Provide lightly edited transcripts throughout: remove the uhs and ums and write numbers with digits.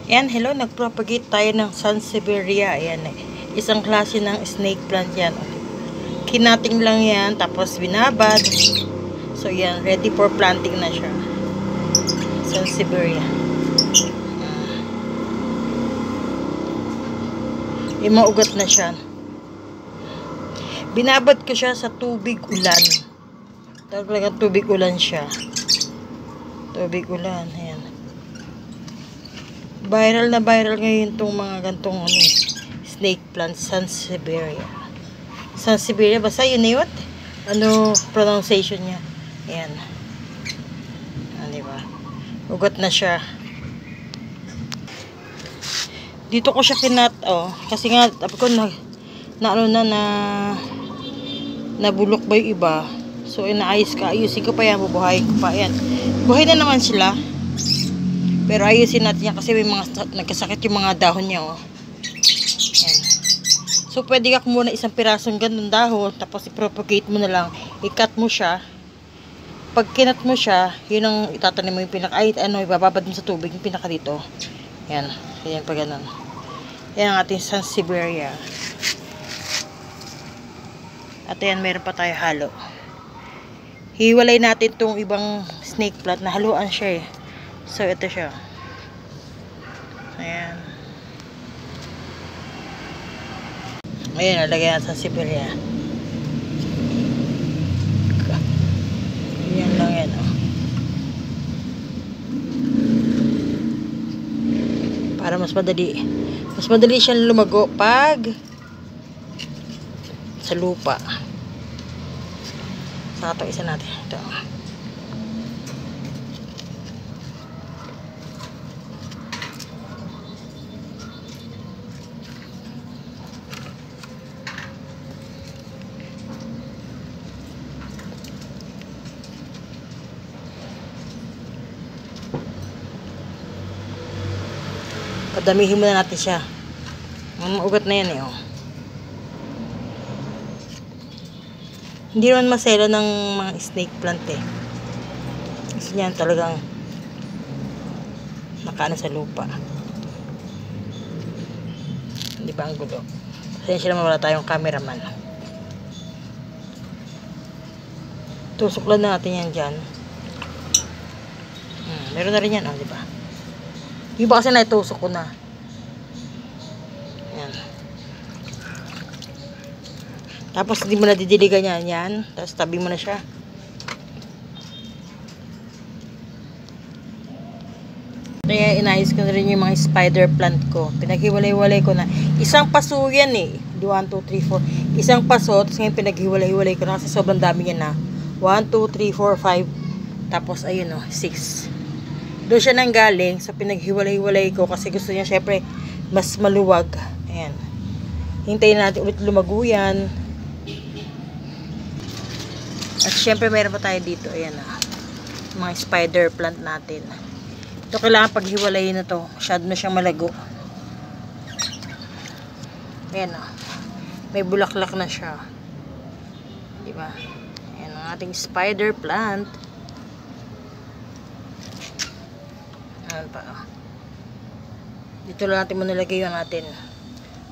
Ayan, hello, nagpropagate tayo ng Sansevieria. Ayan, isang klase ng snake plant yan. Kinating lang yan, tapos binabad. So, yan, ready for planting na siya. Sansevieria. Yung maugat na siya. Binabad ko siya sa tubig ulan. Talagang tubig ulan siya. Tubig ulan, ayan. Viral na viral ngayon itong mga gantong snake plant, Sansevieria. Sansevieria, basta yun na yun. Ano pronunciation niya? Ayan. Diba? Ugat na siya. Dito ko siya kinat, kasi nga, ko nabulok ba yung iba. So, ayusin ko pa yan, bubuhayin ko pa yan. Buhay na naman sila. Pero ayusin natin yan kasi may mga nagkasakit yung mga dahon niya, Ayan. So, pwede ka muna isang pirasong ganun dahon, tapos i-propagate mo na lang, i-cut mo siya. Pag kinat mo siya, yun ang itatanim mo yung ibababad mo sa tubig, yung pinaka dito. Ayan. Ayan pa ganun. Yan ang ating Sansevieria. At ayan, meron pa tayo halo. Hiwalay natin tong ibang snake plant na haluan siya, So, ito siya. Ayan. Ayan, nalagay natin sa Sansevieria. Yan lang yan, Para mas madali. Mas madali siyang lumago pag sa lupa. Saka ito, isa natin. Ito. Padamihin muna natin siya. Mga ugat na yan, Hindi naman masela ng mga snake plant, Kasi yan talagang nakaano sa lupa. Hindi ba ang gulo? Pasensya naman, wala tayong cameraman. Tusok lang natin yan dyan. Meron na rin yan, di ba? Yung ba kasi naitusok ko na. Yan. Tapos hindi mo na didiligan yan. Tapos tabi mo na siya. Kaya inayos ko na rin yung mga spider plant ko. Pinaghiwalay-walay ko na. Isang paso yan 1, 2, 3, 4. Isang paso. Tapos ngayon pinaghiwalay-walay ko na kasi sobrang dami yan 1, 2, 3, 4, 5. Tapos ayun 6. Doon siya nang galing. So pinaghiwalay-walay ko kasi gusto niya syempre mas maluwag. Ayan. Hintayin natin ulit lumago yan. At syempre meron pa tayo dito. Ayan mga spider plant natin. Ito kailangan paghiwalayin na to. Masyado na siyang malago. Ayan may bulaklak na siya. Diba? Ayan ang ating spider plant. Ayan pa. Dito lang natin manilagay yung natin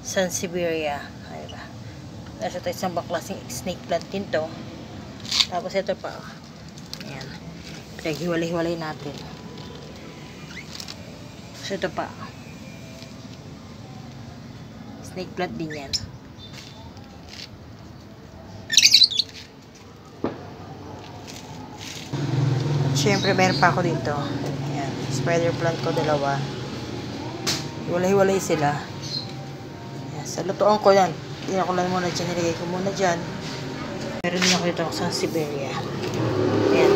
Sansevieria. Ayan pa. Nasa tayo isang baklaseng snake plant din to. Tapos ito pa. Ayan. Pinaghiwalay-hiwalay natin. So ito pa. Snake plant din yan. At syempre meron pa ako dito. Ayan. Spider plant ko 2. Hiwalay-hiwalay sila. Ayan. Sa lutuan ko yan. Hindi ako lang muna dyan. Nilagay ko muna dyan. Meron din ako dito ang Sansevieria. Ayan.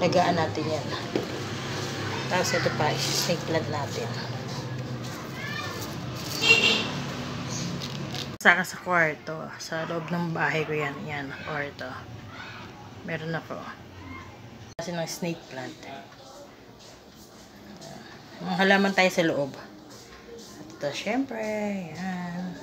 Lagaan natin yan. Tapos ito pa, snake plant natin. Saka sa kwarto. Sa loob ng bahay ko yan. Yan, kwarto. Meron ako. Kasi ng snake plant. Mga halaman tayo sa loob. At ito, syempre, yan.